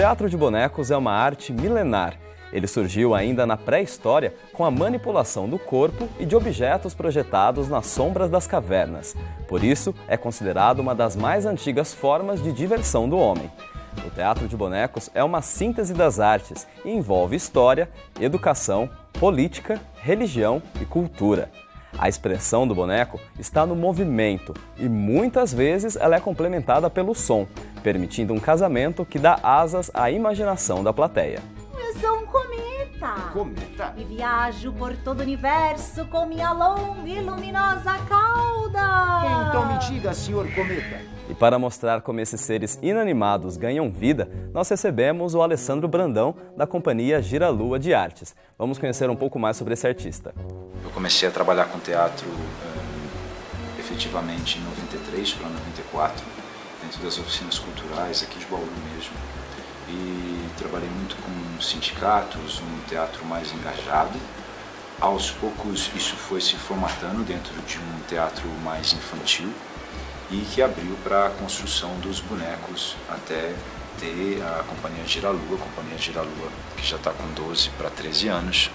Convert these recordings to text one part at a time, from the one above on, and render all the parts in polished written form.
teatro de bonecos é uma arte milenar. Ele surgiu ainda na pré-história com a manipulação do corpo e de objetos projetados nas sombras das cavernas. Por isso, é considerado uma das mais antigas formas de diversão do homem. O teatro de bonecos é uma síntese das artes e envolve história, educação, política, religião e cultura. A expressão do boneco está no movimento e muitas vezes ela é complementada pelo som, permitindo um casamento que dá asas à imaginação da plateia. Eu sou um cometa. Cometa? E viajo por todo o universo com minha longa e luminosa cauda. Então me diga, senhor cometa. E para mostrar como esses seres inanimados ganham vida, nós recebemos o Alessandro Brandão, da companhia Giralua de Artes. Vamos conhecer um pouco mais sobre esse artista. Eu comecei a trabalhar com teatro efetivamente em 93 para 94, dentro das oficinas culturais aqui de Bauru mesmo. E trabalhei muito com sindicatos, um teatro mais engajado. Aos poucos isso foi se formatando dentro de um teatro mais infantil e que abriu para a construção dos bonecos até ter a Companhia Giralua, que já está com 12 para 13 anos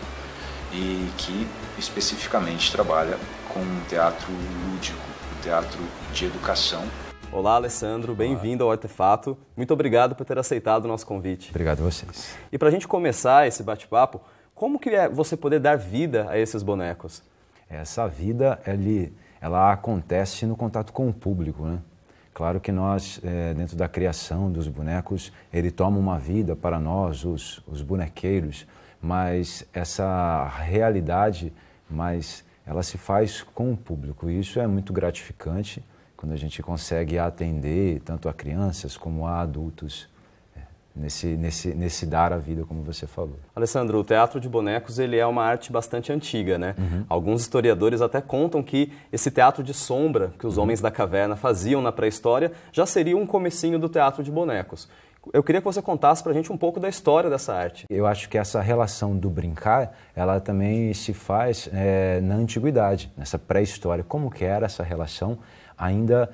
e que especificamente trabalha com um teatro lúdico, um teatro de educação. Olá, Alessandro, bem-vindo ao Artefato. Muito obrigado por ter aceitado o nosso convite. Obrigado a vocês. E para a gente começar esse bate-papo, como que é você poder dar vida a esses bonecos? Essa vida, ela acontece no contato com o público, né? Claro que nós, dentro da criação dos bonecos, ele toma uma vida para nós, os bonequeiros, mas essa realidade, ela se faz com o público. E isso é muito gratificante quando a gente consegue atender tanto a crianças como a adultos nesse dar a vida, como você falou. Alessandro, o teatro de bonecos ele é uma arte bastante antiga, né? Alguns historiadores até contam que esse teatro de sombra que os homens da caverna faziam na pré-história já seria um comecinho do teatro de bonecos. Eu queria que você contasse pra gente um pouco da história dessa arte. Eu acho que essa relação do brincar, ela também se faz na antiguidade, nessa pré-história. Como que era essa relação? Ainda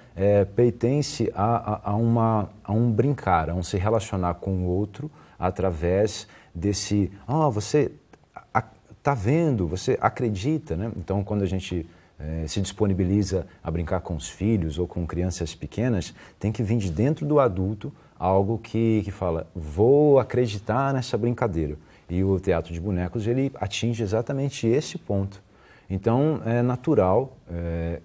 pertence a um brincar, a um se relacionar com o outro através desse, você está vendo, você acredita, né? Então, quando a gente se disponibiliza a brincar com os filhos ou com crianças pequenas, tem que vir de dentro do adulto algo que fala, vou acreditar nessa brincadeira. E o teatro de bonecos, ele atinge exatamente esse ponto. Então, é natural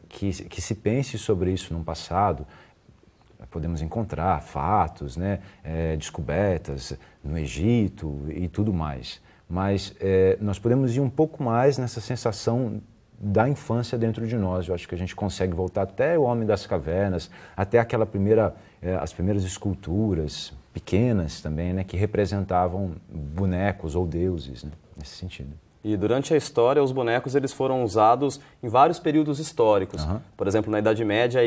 que se pense sobre isso no passado. Podemos encontrar fatos, né, descobertas no Egito e tudo mais. Mas nós podemos ir um pouco mais nessa sensação da infância dentro de nós. Eu acho que a gente consegue voltar até o Homem das Cavernas, até as primeiras esculturas pequenas também, né, que representavam bonecos ou deuses, né, nesse sentido. E durante a história, os bonecos eles foram usados em vários períodos históricos. Por exemplo, na Idade Média,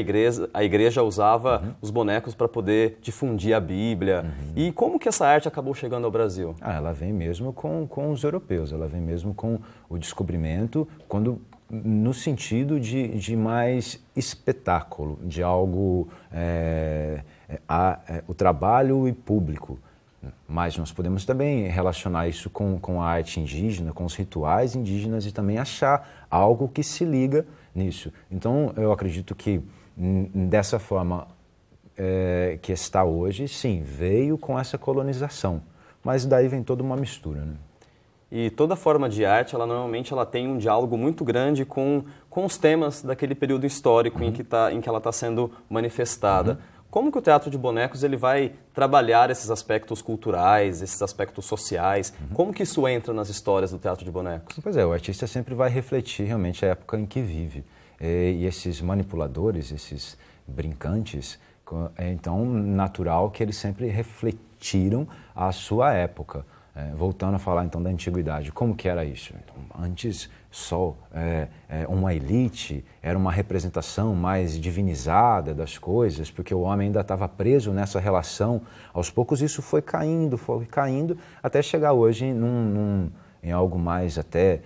a igreja usava os bonecos para poder difundir a Bíblia. E como que essa arte acabou chegando ao Brasil? Ela vem mesmo com os europeus, ela vem mesmo com o descobrimento, no sentido de mais espetáculo, de algo, o trabalho e público. Mas nós podemos também relacionar isso com a arte indígena, com os rituais indígenas e também achar algo que se liga nisso. Então, eu acredito que dessa forma que está hoje, sim, veio com essa colonização. Mas daí vem toda uma mistura, né? E toda forma de arte, normalmente ela tem um diálogo muito grande com os temas daquele período histórico em que ela está sendo manifestada. Como que o teatro de bonecos ele vai trabalhar esses aspectos culturais, esses aspectos sociais? Como que isso entra nas histórias do teatro de bonecos? Pois é, o artista sempre vai refletir realmente a época em que vive. E esses manipuladores, esses brincantes, então natural que eles sempre refletiram a sua época. Voltando a falar então da antiguidade, como que era isso? Então, antes só uma elite, era uma representação mais divinizada das coisas, porque o homem ainda estava preso nessa relação. Aos poucos isso foi caindo, até chegar hoje em algo mais até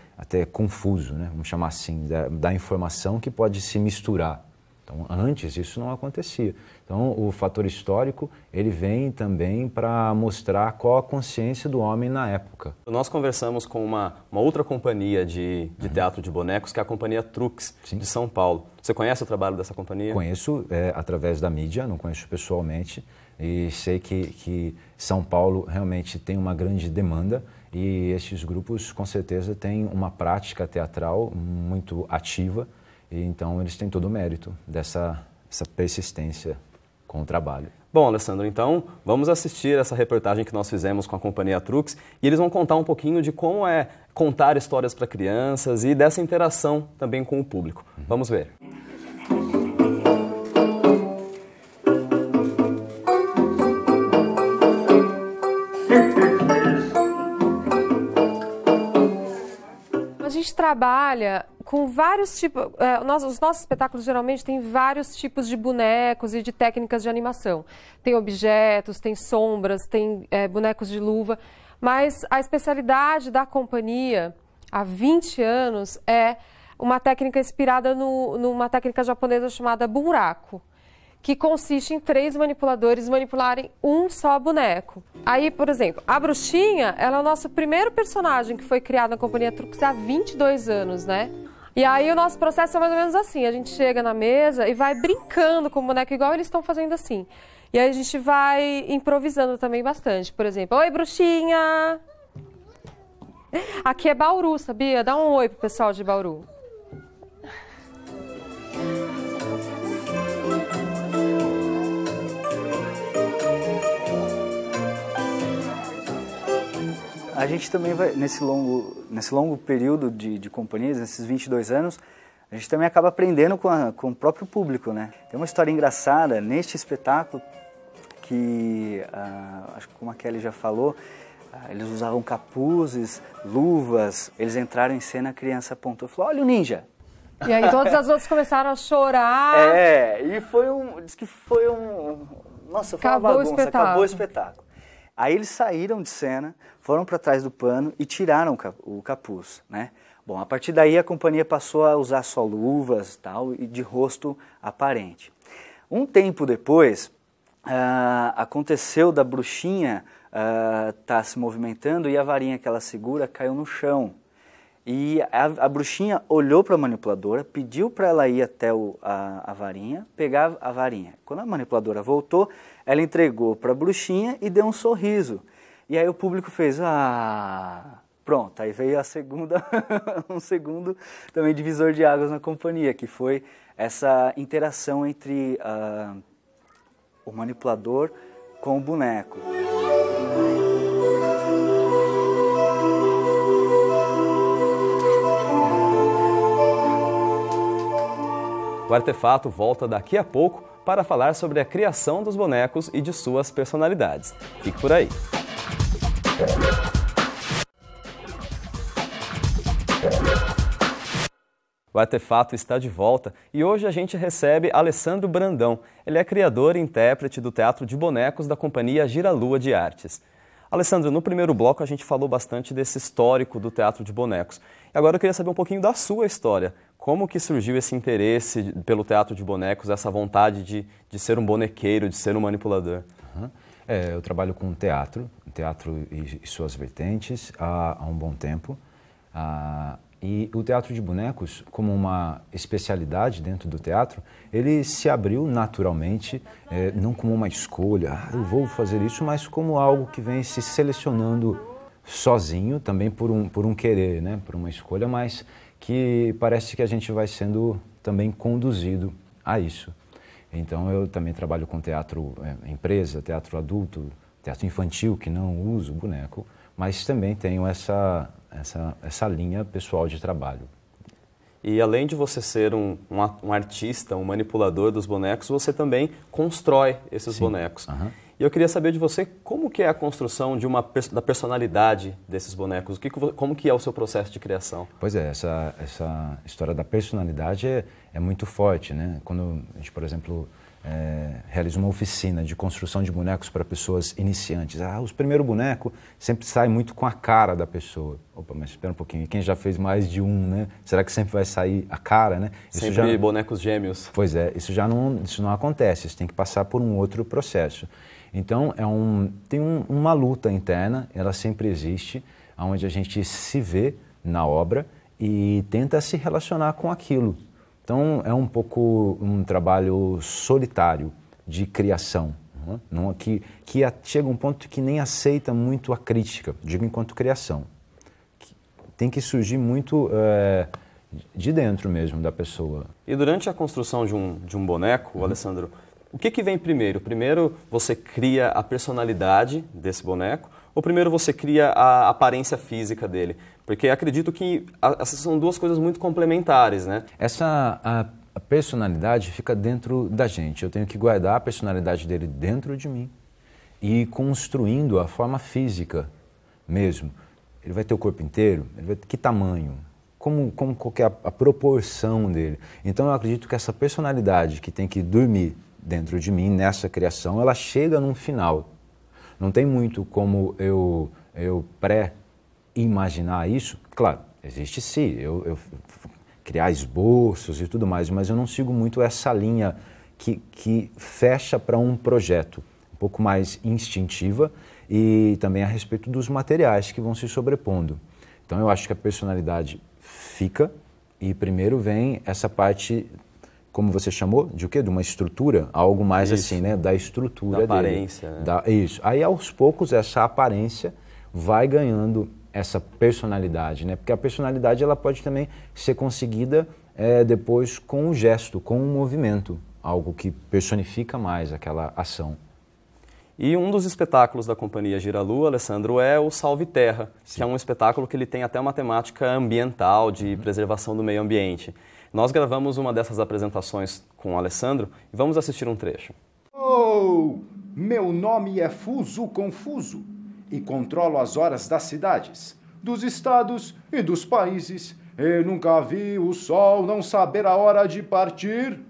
confuso, né? Vamos chamar assim, da informação que pode se misturar. Então, antes isso não acontecia. Então, o fator histórico, ele vem também para mostrar qual a consciência do homem na época. Nós conversamos com uma outra companhia de teatro de bonecos, que é a Companhia Trux, de São Paulo. Você conhece o trabalho dessa companhia? Conheço através da mídia, não conheço pessoalmente, e sei que São Paulo realmente tem uma grande demanda e esses grupos, com certeza, têm uma prática teatral muito ativa. E então eles têm todo o mérito dessa persistência com o trabalho. Bom, Alessandro, então vamos assistir essa reportagem que nós fizemos com a Companhia Trux e eles vão contar um pouquinho de como é contar histórias para crianças e dessa interação também com o público. Vamos ver. A gente trabalha com vários tipos, os nossos espetáculos geralmente têm vários tipos de bonecos e de técnicas de animação. Tem objetos, tem sombras, tem bonecos de luva, mas a especialidade da companhia há 20 anos é uma técnica inspirada numa técnica japonesa chamada bunraku, que consiste em 3 manipuladores manipularem um só boneco. Aí, por exemplo, a bruxinha, ela é o nosso primeiro personagem que foi criado na Companhia Trux há 22 anos, né? E aí o nosso processo é mais ou menos assim, a gente chega na mesa e vai brincando com o boneco igual eles estão fazendo assim. E aí a gente vai improvisando também bastante. Por exemplo, oi bruxinha! Aqui é Bauru, sabia? Dá um oi pro pessoal de Bauru. A gente também vai, nesse longo período de companhias, nesses 22 anos, a gente também acaba aprendendo com o próprio público, né? Tem uma história engraçada neste espetáculo que, acho que como a Kelly já falou, eles usavam capuzes, luvas, eles entraram em cena, a criança apontou e falou, olha o ninja! E aí todas as outras começaram a chorar. E diz que foi nossa, foi uma bagunça, acabou o espetáculo. Aí eles saíram de cena, foram para trás do pano e tiraram o capuz, né? Bom, a partir daí a companhia passou a usar só luvas tal, e de rosto aparente. Um tempo depois, aconteceu da bruxinha estar se movimentando e a varinha que ela segura caiu no chão. E a bruxinha olhou para a manipuladora, pediu para ela ir até a varinha, pegar a varinha. Quando a manipuladora voltou, ela entregou para a bruxinha e deu um sorriso. E aí o público fez, pronto. Aí veio um segundo também divisor de águas na companhia, que foi essa interação entre o manipulador com o boneco. O Artefato volta daqui a pouco para falar sobre a criação dos bonecos e de suas personalidades. Fique por aí. O Artefato está de volta e hoje a gente recebe Alessandro Brandão. Ele é criador e intérprete do Teatro de Bonecos da Companhia Giralua de Artes. Alessandro, no primeiro bloco a gente falou bastante desse histórico do Teatro de Bonecos. E agora eu queria saber um pouquinho da sua história. Como que surgiu esse interesse pelo Teatro de Bonecos, essa vontade de ser um bonequeiro, de ser um manipulador? Eu trabalho com teatro e suas vertentes há um bom tempo. E o Teatro de Bonecos, como uma especialidade dentro do teatro, ele se abriu naturalmente, não como uma escolha, eu vou fazer isso, mas como algo que vem se selecionando sozinho, também por um querer, né? Por uma escolha, mas que parece que a gente vai sendo também conduzido a isso. Então eu também trabalho com teatro empresa, teatro adulto, teatro infantil, que não uso boneco, mas também tenho essa linha pessoal de trabalho. E além de você ser um artista, um manipulador dos bonecos, você também constrói esses bonecos. E eu queria saber de você como que é a construção da personalidade desses bonecos, como que é o seu processo de criação? Pois é, essa história da personalidade é muito forte, né? Quando a gente, por exemplo, realizo uma oficina de construção de bonecos para pessoas iniciantes. Os primeiros bonecos sempre saem muito com a cara da pessoa. Opa, mas espera um pouquinho, quem já fez mais de um, né? Será que sempre vai sair a cara, né? Sempre bonecos gêmeos. Pois é, isso não acontece, isso tem que passar por um outro processo. Então, tem uma luta interna, ela sempre existe, onde a gente se vê na obra e tenta se relacionar com aquilo. Então, é um pouco um trabalho solitário de criação, não? Que chega um ponto que nem aceita muito a crítica, digo enquanto criação. Tem que surgir muito de dentro mesmo da pessoa. E durante a construção de um boneco, Alessandro, o que vem primeiro? Primeiro você cria a personalidade desse boneco ou primeiro você cria a aparência física dele? Porque acredito que essas são duas coisas muito complementares, né? A personalidade fica dentro da gente. Eu tenho que guardar a personalidade dele dentro de mim e ir construindo a forma física mesmo. Ele vai ter o corpo inteiro? Que tamanho? Como qual que é a proporção dele? Então eu acredito que essa personalidade que tem que dormir dentro de mim, nessa criação, ela chega num final. Não tem muito como eu imaginar isso. Claro, existe sim, eu criar esboços e tudo mais, mas eu não sigo muito essa linha que fecha para um projeto um pouco mais instintiva e também a respeito dos materiais que vão se sobrepondo. Então eu acho que a personalidade fica e primeiro vem essa parte, como você chamou, de o quê? De uma estrutura, algo mais isso, assim, né? Da estrutura da aparência, dele. Né? Isso. Aí aos poucos essa aparência vai ganhando essa personalidade, né? Porque a personalidade ela pode também ser conseguida depois com um gesto, com um movimento, algo que personifica mais aquela ação. E um dos espetáculos da Companhia Giralu, Alessandro, é o Salve Terra, sim, que é um espetáculo que ele tem até uma temática ambiental, de preservação do meio ambiente. Nós gravamos uma dessas apresentações com o Alessandro e vamos assistir um trecho. Meu nome é Fuso Confuso e controlo as horas das cidades, dos estados e dos países. E nunca vi o sol não saber a hora de partir.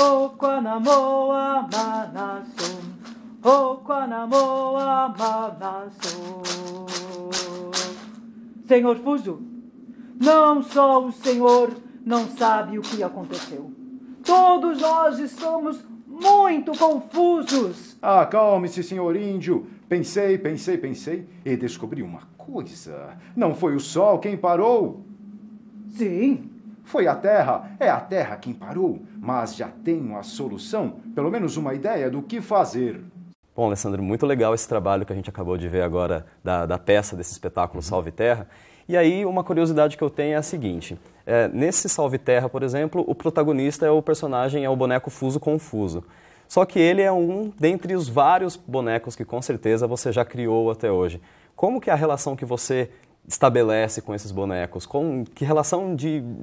Okwanamoa manason, Okwanamoa manason. Senhor Fuso, não só o senhor não sabe o que aconteceu. Todos nós estamos muito confusos. Acalme-se, senhor índio. Pensei e descobri uma coisa. Não foi o sol quem parou. Sim. Foi a Terra. É a Terra quem parou. Mas já tenho a solução, pelo menos uma ideia do que fazer. Bom, Alessandro, muito legal esse trabalho que a gente acabou de ver agora da peça desse espetáculo Salve Terra. E aí, uma curiosidade que eu tenho é a seguinte. Nesse Salve Terra, por exemplo, o protagonista é o boneco Fuso Confuso. Só que ele é um dentre os vários bonecos que com certeza você já criou até hoje. Como que é a relação que você estabelece com esses bonecos? Que relação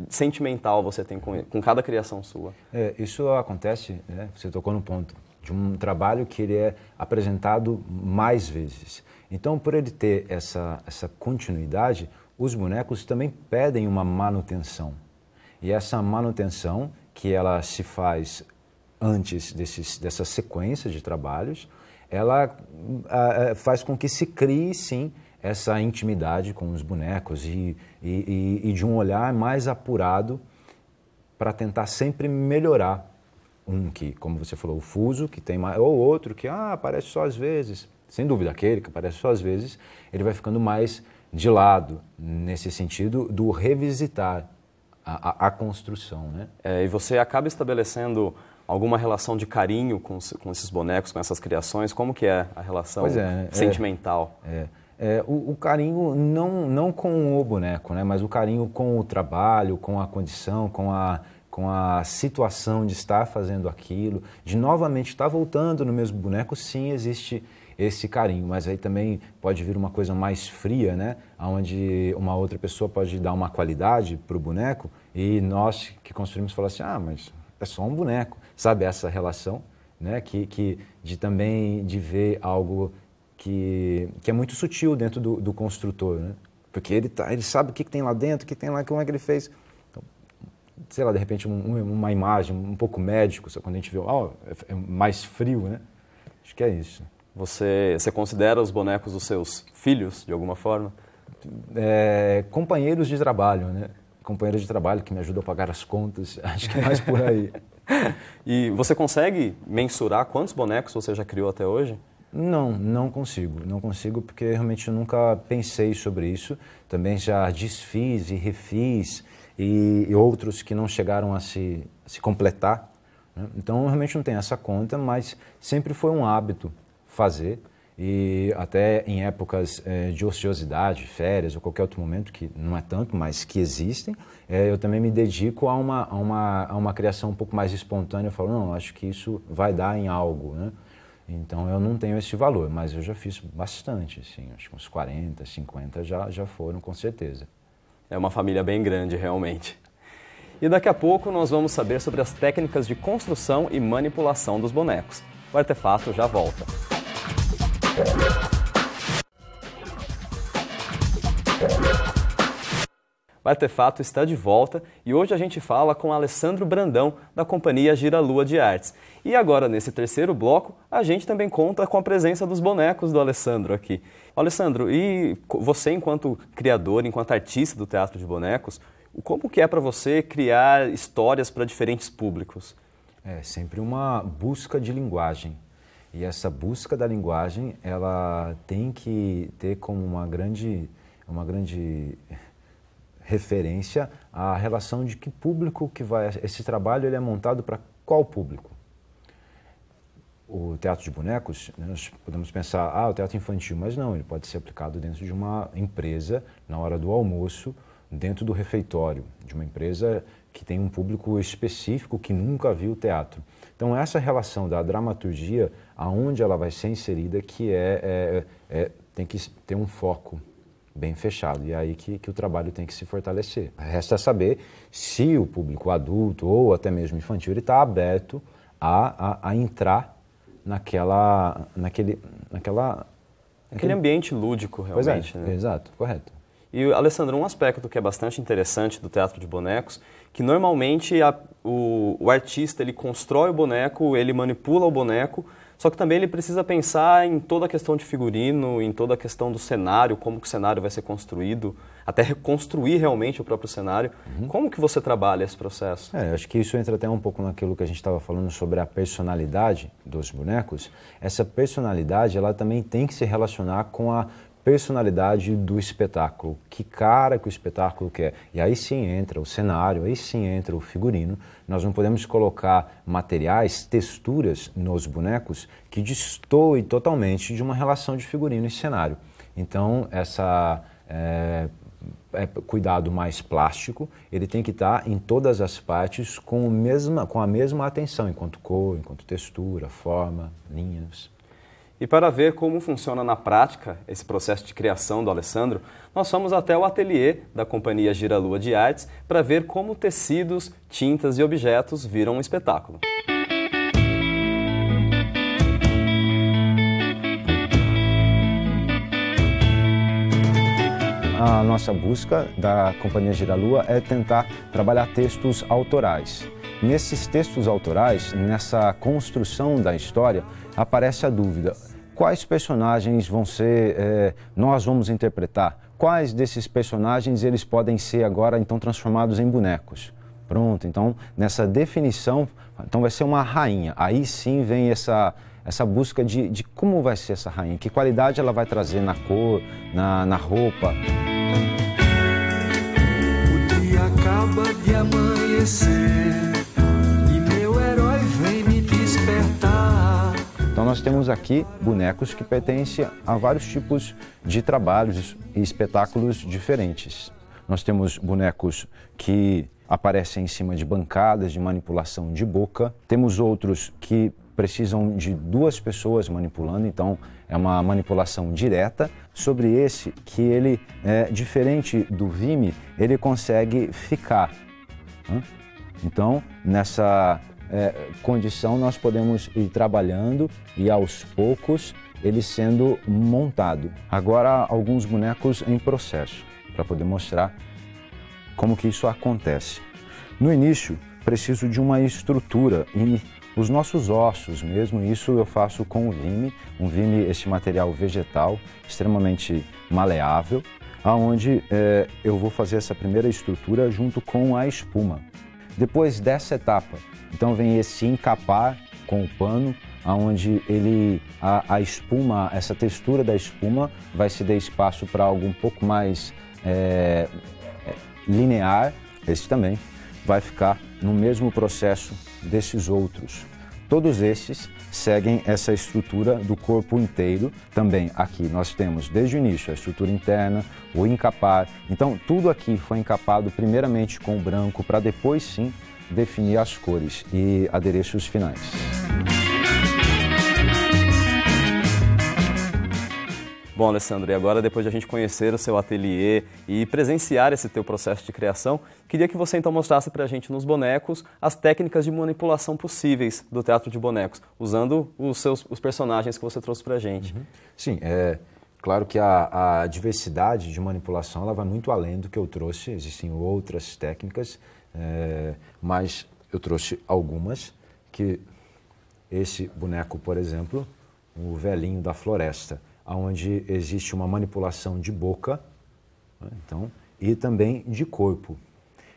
sentimental você tem com cada criação sua? Isso acontece, né? Você tocou no ponto, de um trabalho que ele é apresentado mais vezes. Então, por ele ter essa continuidade, os bonecos também pedem uma manutenção. E essa manutenção, que ela se faz antes dessa sequência de trabalhos, ela faz com que se crie, sim, essa intimidade com os bonecos e de um olhar mais apurado para tentar sempre melhorar. Um que, como você falou, o Fuso, que tem mais, ou outro que aparece só às vezes. Sem dúvida, aquele que aparece só às vezes, ele vai ficando mais de lado, nesse sentido do revisitar a construção, né? E você acaba estabelecendo alguma relação de carinho com esses bonecos, com essas criações? Como que é a relação sentimental? O carinho não com o boneco, né? Mas o carinho com o trabalho, com a condição, com a situação de estar fazendo aquilo, de novamente estar voltando no mesmo boneco, sim, existe esse carinho, mas aí também pode vir uma coisa mais fria, né? Onde uma outra pessoa pode dar uma qualidade para o boneco e nós que construímos falamos assim, mas é só um boneco, sabe? Essa relação, né? De ver algo que é muito sutil dentro do construtor, né? porque ele sabe o que tem lá dentro, o que tem lá, como é que ele fez. Então, sei lá, de repente uma imagem um pouco médico, quando a gente vê, é mais frio, né? Acho que é isso. Você considera os bonecos os seus filhos, de alguma forma? Companheiros de trabalho, né? Companheiros de trabalho que me ajudam a pagar as contas, acho que é mais por aí. E você consegue mensurar quantos bonecos você já criou até hoje? Não consigo porque realmente eu nunca pensei sobre isso. Também já desfiz e refiz e outros que não chegaram a se completar, né? Então eu realmente não tenho essa conta, mas sempre foi um hábito fazer e até em épocas de ociosidade, férias ou qualquer outro momento, que não é tanto, mas que existem, eu também me dedico a uma criação um pouco mais espontânea. Eu falo, não, acho que isso vai dar em algo, né? Então eu não tenho esse valor, mas eu já fiz bastante, assim, acho que uns 40, 50 já foram, com certeza. É uma família bem grande, realmente. E daqui a pouco nós vamos saber sobre as técnicas de construção e manipulação dos bonecos. O Artefato já volta. O Artefato está de volta e hoje a gente fala com Alessandro Brandão, da companhia Gira Lua de Artes. E agora, nesse terceiro bloco, a gente também conta com a presença dos bonecos do Alessandro aqui. Alessandro, e você, enquanto criador, enquanto artista do teatro de bonecos, como que é para você criar histórias para diferentes públicos? É sempre uma busca de linguagem. E essa busca da linguagem, ela tem que ter como uma grande referência a relação de que público que vai... Esse trabalho ele é montado para qual público? O teatro de bonecos, nós podemos pensar, o teatro infantil, mas não, ele pode ser aplicado dentro de uma empresa, na hora do almoço, dentro do refeitório, de uma empresa que tem um público específico que nunca viu teatro. Então, essa relação da dramaturgia, aonde ela vai ser inserida, que tem que ter um foco bem fechado, e é aí que o trabalho tem que se fortalecer. Resta saber se o público adulto ou até mesmo infantil está aberto a entrar naquele ambiente lúdico, realmente. Pois é, né? Exato, correto. E, Alessandro, um aspecto que é bastante interessante do teatro de bonecos, que normalmente o artista ele constrói o boneco, ele manipula o boneco, só que também ele precisa pensar em toda a questão de figurino, em toda a questão do cenário, como que o cenário vai ser construído, até reconstruir realmente o próprio cenário. Como que você trabalha esse processo? Acho que isso entra até um pouco naquilo que a gente estava falando sobre a personalidade dos bonecos. Essa personalidade, ela também tem que se relacionar com a personalidade do espetáculo, que cara que o espetáculo quer. E aí sim entra o cenário, aí sim entra o figurino. Nós não podemos colocar materiais, texturas nos bonecos que destoem totalmente de uma relação de figurino e cenário. Então, cuidado mais plástico, ele tem que estar em todas as partes com a mesma atenção, enquanto cor, enquanto textura, forma, linhas. E para ver como funciona na prática esse processo de criação do Alessandro, nós fomos até o ateliê da companhia Gira Lua de Artes para ver como tecidos, tintas e objetos viram um espetáculo. A nossa busca da companhia Gira Lua é tentar trabalhar textos autorais. Nesses textos autorais, nessa construção da história, aparece a dúvida: quais personagens nós vamos interpretar? Quais desses personagens eles podem ser agora então transformados em bonecos? Pronto, então nessa definição, então vai ser uma rainha. Aí sim vem essa busca de como vai ser essa rainha, que qualidade ela vai trazer na cor, na roupa. O dia acaba de amanhecer e meu herói vem me despertar. Então nós temos aqui bonecos que pertencem a vários tipos de trabalhos e espetáculos diferentes. Nós temos bonecos que aparecem em cima de bancadas de manipulação de boca. Temos outros que precisam de duas pessoas manipulando, então é uma manipulação direta. Sobre esse, que ele, diferente do Vimy, ele consegue ficar. Então, nessa condição, nós podemos ir trabalhando e, aos poucos, ele sendo montado. Agora, alguns bonecos em processo. para poder mostrar como que isso acontece. No início, preciso de uma estrutura e os nossos ossos mesmo, isso eu faço com o vime, esse material vegetal extremamente maleável, aonde eu vou fazer essa primeira estrutura junto com a espuma. Depois dessa etapa, então vem esse encapar com o pano, aonde a espuma, essa textura da espuma vai se dar espaço para algo um pouco mais linear. Esse também vai ficar no mesmo processo desses outros. Todos esses seguem essa estrutura do corpo inteiro. Também aqui nós temos desde o início a estrutura interna, o encapar. Então tudo aqui foi encapado primeiramente com o branco para depois sim definir as cores e adereços finais. Bom, Alessandro, e agora, depois de a gente conhecer o seu ateliê e presenciar esse teu processo de criação, queria que você então mostrasse para a gente nos bonecos as técnicas de manipulação possíveis do teatro de bonecos, usando os personagens que você trouxe para a gente. Sim, claro que a diversidade de manipulação ela vai muito além do que eu trouxe, existem outras técnicas, mas eu trouxe algumas, que esse boneco, por exemplo, o velhinho da floresta, onde existe uma manipulação de boca, né, então, e também de corpo.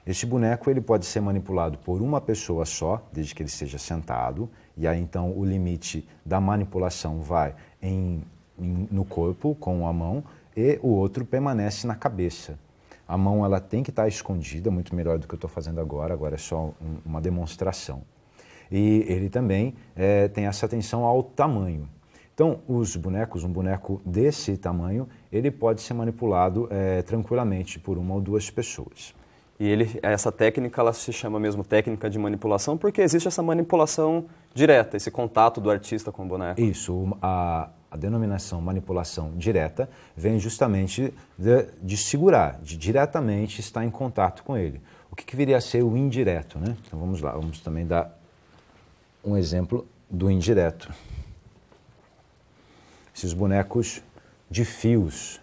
Esse boneco ele pode ser manipulado por uma pessoa só, desde que ele esteja sentado, e aí então o limite da manipulação vai no corpo, com a mão, e o outro permanece na cabeça. A mão ela tem que estar escondida, muito melhor do que eu estou fazendo agora é só uma demonstração. E ele também tem essa atenção ao tamanho. Então, os bonecos, um boneco desse tamanho, ele pode ser manipulado tranquilamente por uma ou duas pessoas. E essa técnica, ela se chama mesmo técnica de manipulação porque existe essa manipulação direta, esse contato do artista com o boneco. Isso, a denominação manipulação direta vem justamente de segurar, de diretamente estar em contato com ele. O que viria a ser o indireto, né? Então vamos lá, vamos também dar um exemplo do indireto. Esses bonecos de fios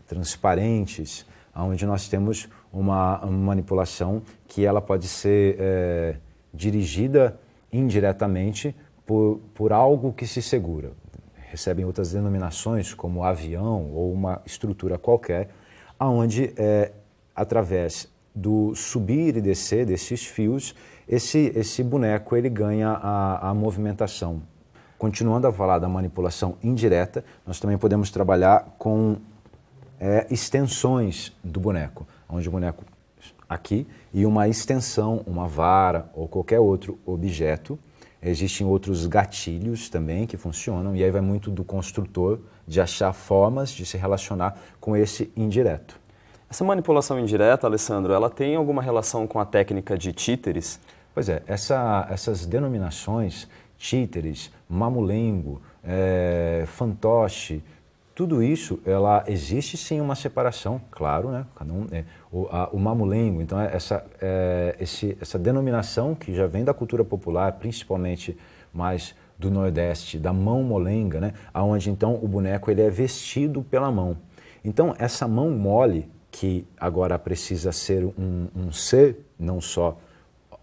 transparentes, onde nós temos uma manipulação que ela pode ser dirigida indiretamente por algo que se segura. Recebem outras denominações, como avião ou uma estrutura qualquer, onde através do subir e descer desses fios, esse boneco ele ganha a movimentação. Continuando a falar da manipulação indireta, nós também podemos trabalhar com extensões do boneco, onde o boneco aqui e uma extensão, uma vara ou qualquer outro objeto. Existem outros gatilhos também que funcionam e aí vai muito do construtor de achar formas de se relacionar com esse indireto. Essa manipulação indireta, Alessandro, ela tem alguma relação com a técnica de títeres? Pois é, essas denominações, títeres, mamulengo, fantoche, tudo isso, ela existe sim uma separação, claro, né? Cada um, o mamulengo, então essa denominação que já vem da cultura popular, principalmente mais do Nordeste, da mão molenga, né? Onde então o boneco ele é vestido pela mão. Então essa mão mole, que agora precisa ser um ser, não só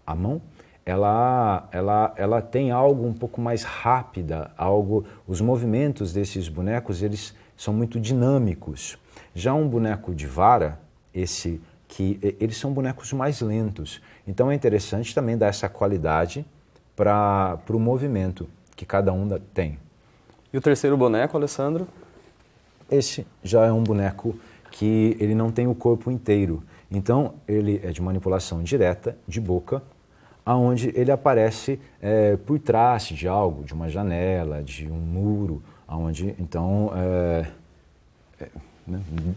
a mão, ela tem algo um pouco mais rápida, os movimentos desses bonecos, eles são muito dinâmicos. Já um boneco de vara, eles são bonecos mais lentos. Então é interessante também dar essa qualidade para o movimento que cada um tem. E o terceiro boneco, Alessandro? Esse já é um boneco que ele não tem o corpo inteiro. Então ele é de manipulação direta, de boca, aonde ele aparece por trás de algo, de uma janela, de um muro, aonde então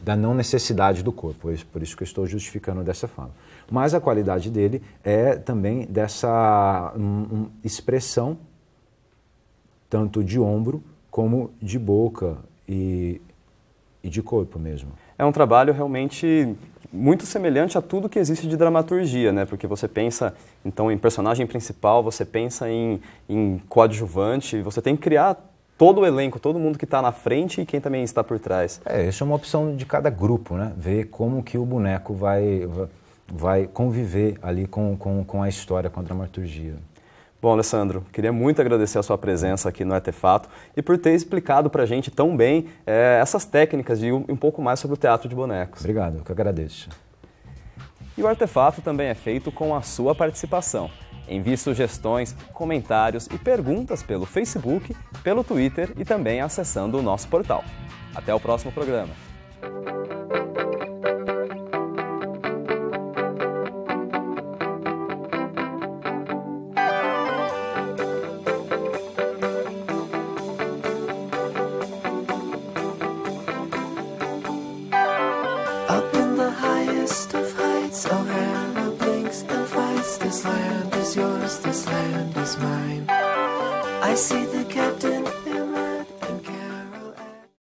da não necessidade do corpo, por isso que eu estou justificando dessa forma. Mas a qualidade dele é também dessa expressão, tanto de ombro como de boca e de corpo mesmo. É um trabalho realmente muito semelhante a tudo que existe de dramaturgia, né? Porque você pensa, então, em personagem principal, você pensa em coadjuvante, você tem que criar todo o elenco, todo mundo que está na frente e quem também está por trás. Isso é uma opção de cada grupo, né? Ver como que o boneco vai conviver ali com a história, com a dramaturgia. Bom, Alessandro, queria muito agradecer a sua presença aqui no Artefato e por ter explicado para a gente tão bem essas técnicas e um pouco mais sobre o teatro de bonecos. Obrigado, eu que agradeço. E o Artefato também é feito com a sua participação. Envie sugestões, comentários e perguntas pelo Facebook, pelo Twitter e também acessando o nosso portal. Até o próximo programa. Up in the highest of heights, oh Hannah blinks and fights. This land is yours, this land is mine. I see